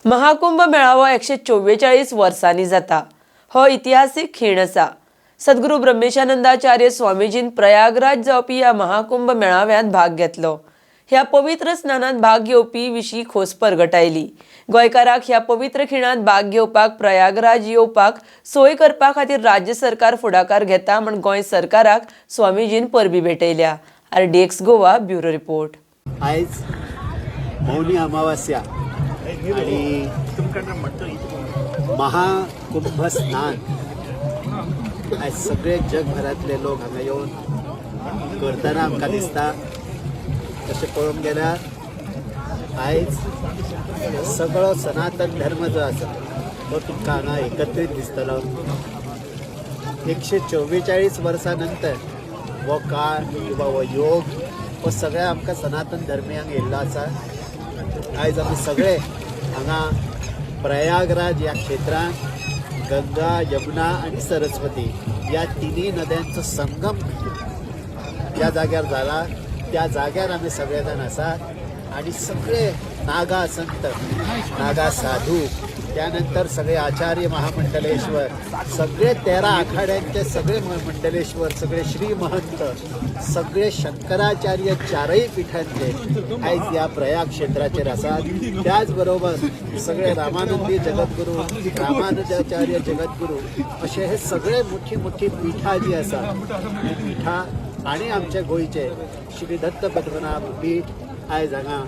महाकुंभ मेळावो 144 वर्सांनी जाता। हो इतिहासीक खीण आसा। सद्गुरू ब्रह्मेशानंदाचार्य स्वामीजीन प्रयागराज जावपी ह्या महाकुंभ मेळाव्यांत भाग घेतलो। ह्या पवित्र स्नानात भाग घेवपी विशीं खोस परगटायली। गोंयकारांक ह्या पवित्र खिणात भाग घेवपाक प्रयागराज येवपाक सोय करपा खातीर राज्य सरकार फुडाकार घेता म्हण गोंय सरकाराक स्वामीजीन परबी भेटयल्या। RDX Goa bureau report. आयज मौनी अमावास्या आणि महाकुंभ स्नान आज सगळे जगभरातले लोक हांगा येवन करतना आमकां दिसता। तशें पळोवंक गेल्यार आयज सगळो सनातन धर्म जो आसा तो तुमकां हांगा एकत्रीत दिसतलो। 144 वर्सां नंतर हो काळ किंवा हो योग हो सगळ्या आमकां सनातन धर्मियांक येयल्लो आसा। आयज आमी सगळे हांगा प्रयागराज ह्या क्षेत्रांत गंगा, यमुना आणि सरस्वती या तिन्ही नद्यांचो संगम ज्या जाग्यार जाला त्या जाग्यार आमी सगळे जाण आसात आणि सगळे नागा संत, नागा साधू, त्यानंतर सगळे आचार्य महामंडलेश्वर, सगळे 13 आखाड्यांचे सगळे मंडलेश्वर, सगळे श्री महंत, सगळे शंकराचार्य चारही पिठांचे आयज या प्रयाग क्षेत्राचेर आसात। त्याचबरोबर सगळे रामानंदी जगद्गुरू, रामानुजाचार्य जगद्गुरू असे हे सगळे मोठी मोठी पिठा जी आसा ही पिठा आणि आमचे गोंयचे श्री दत्त पद्मनाभ पीठ आयज हांगा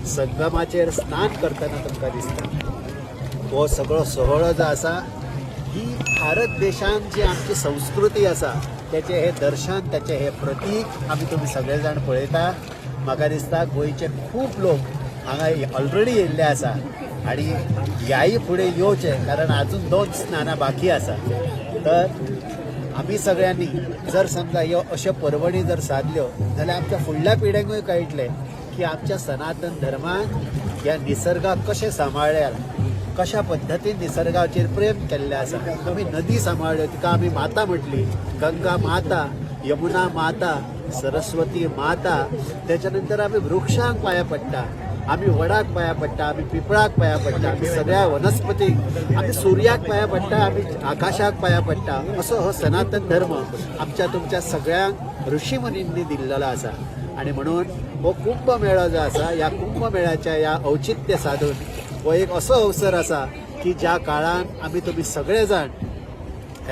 संगमाचेर स्नान करतना तुमकां दिसता। हो सगळो सोहळो जो आसा ही भारत देशांत जी आमची संस्कृती आसा त्याचे हे दर्शन, त्याचे हे प्रतीक आमी तुम्ही सगळे जाण पळयता। म्हाका दिसता गोंयचे खूब लोक हांगा ऑलरेडी येयल्ले आसा आणि ह्याही फुडें येवचे, कारण अजून 2 स्नानां बाकी आसा। तर आमी सगळ्यांनी जर समजा ह्यो अश्यो परवणी जर साधल्यो जाल्यार आमच्या फुडल्या पिढ्यांकूय कळटलें की आमच्या सनातन धर्मान ह्या निसर्गाक कशें सांबाळ्ळ्या, कशा पद्धतीन निसर्गाचेर प्रेम केल्लें आसा। आमी नदी सांबाळ्ळ्यो, तिका आमी माता म्हटली, गंगा माता, यमुना माता, सरस्वती माता। त्याच्या नंतर आमी वृक्षांक पांया पडटा, आमी वडाक पांया पडटा, आमी पिपळाक पांया पडटा, आमी सगळ्या वनस्पतीक, आमी सुर्याक पांया पडटा, आमी आकाशाक पांया पडटा। असो हो सनातन धर्म आमच्या तुमच्या सगळ्यांक ऋषी मुनींनी दिल्लेलो आसा। आणि म्हणून हो कुंभ मेळो जो आसा ह्या कुंभ मेळ्याच्या ह्या औचित्य साधून हो एक असो अवसर आसा की ज्या काळान आमी तुम्ही सगळे जाण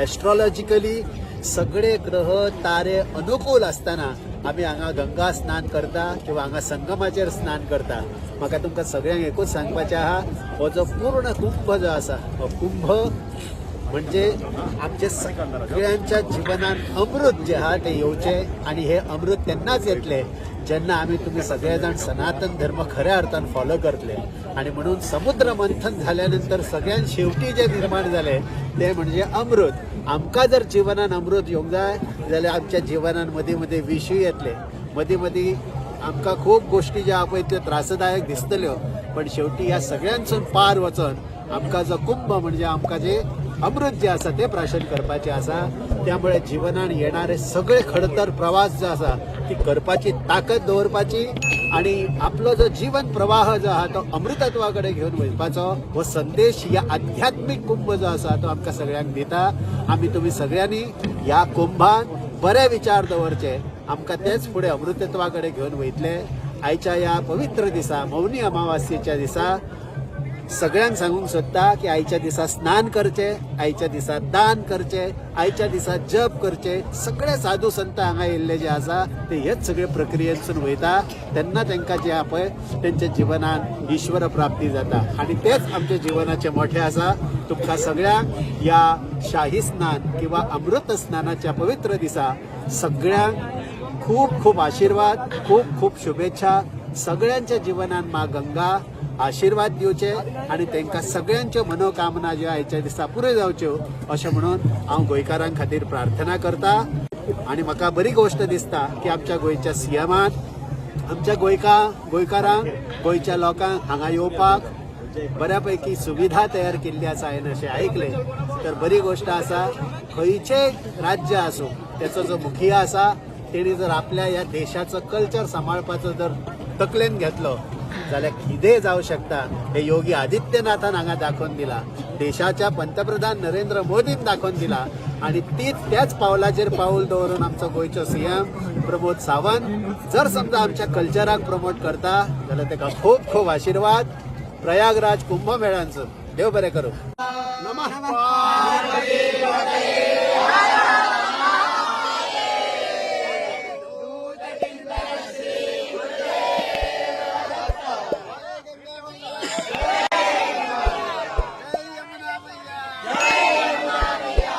एस्ट्रॉलॉजिकली सगळे ग्रह तारे अनुकूल असताना आमी हांगा गंगा स्नान करता किंवा हांगा संगमाचेर स्नान करता। म्हाका तुमकां सगळ्यांक एकूच सांगपाचें आहा, हो जो पूर्ण कुंभ जो आसा हो कुंभ म्हणजे आमचे सगळ्यांच्या जिवनात अमृत जे आहा ते येवचे आणि हे अमृत तेन्नाच येतले जेन्ना आमी तुम्ही सगळे जाण सनातन धर्म खऱ्या अर्थान फॉलो करतले। आणि म्हणून समुद्र मंथन झाल्यानंतर सगळ्यात शेवटी जे निर्माण झाले ते म्हणजे अमृत। आमकां जर जिवनान अमृत येवंक जाय जाल्यार आमच्या जिवनान मदीं मदीं विशूय येतले, मदीं मदीं आमकां खूब गोष्टी ज्या पळय त्यो त्रासदायक दिसतल्यो, पण शेवटी ह्या सगळ्यांसून पार वचून आमकां जो कुंभ म्हणजे आमकां जे अमृत जे आसा ते प्राशन करपाचें आसा। त्यामुळे जिवनान येणारे सगळे खडतर प्रवास जो आसा ती करपाची ताकद दवरपाची आणि आपलो जो जीवन प्रवाह जो आहा तो अमृतत्वा कडेन घेवन वचपाचो हो संदेश ह्या आध्यात्मिक कुंभ जो आसा तो आमकां सगळ्यांक दिता। आमी तुम्ही सगळ्यांनी ह्या कुंभान बरे विचार दवरचे, आमकां तेच फुडें अमृतत्वा कडेन घेवन वयतले। आयच्या ह्या पवित्र दिसा मौनी अमावास्येच्या दिसा सगळ्यांक सांगूंक सोदता की आयच्या दिसा स्नान करचे, आयच्या दिसा दान करचे, आयच्या दिसा जप करचे। सगळे साधू संत हांगा येयल्ले जे आसा ते हेच सगळे प्रक्रियेसून वयता, तेन्ना तांकां जे आहा पळय तेंच्या जिवनान ईश्वर प्राप्ती जाता आणि तेच आमच्या जिवनाचे मोठे आसा। तुमकां सगळ्यांक ह्या शाही स्नान किंवा अमृत स्नानाच्या पवित्र दिसा सगळ्यांक खूप खूप आशीर्वाद, खूप खूप शुभेच्छा। सगळ्यांच्या जिवनान मा गंगा आशीर्वाद दिवचे आणि तांकां सगळ्यांच्यो मनोकामना ज्यो आयच्या दिसा पुऱ्यो जावच्यो अशें म्हणून हांव गोंयकारां खातीर प्रार्थना करता। आणि म्हाका बरी गोष्ट दिसता की आमच्या गोंयच्या सीएमान आमच्या गोंयकारांक, गोंयच्या लोकांक हांगा येवपाक बऱ्यापैकी सुविधा तयार केल्ली आसा हांवें अशें आयकलें। तर बरी गोष्ट आसा, खंयचेंय राज्य आसूं त्याचो जो मुखिया आसा तेणी जर आपल्या ह्या देशाचो कल्चर सांबाळपाचो जर तकलेन घेतलो जाल्यार कितें जावं शकता हे योगी आदित्यनाथान हांगा दाखोवन दिला, देशाच्या पंतप्रधान नरेंद्र मोदीन दाखोवन दिला आणि त्याच पावलाचेर पाऊल दवरून आमचो गोंयचो सीएम प्रमोद सावंत जर समजा आमच्या कल्चराक प्रमोट करता जाल्यार ताका खूब खूब आशीर्वाद प्रयागराज कुंभमेळ्यांचो. देव बरें करूं. नमः पार्वती पते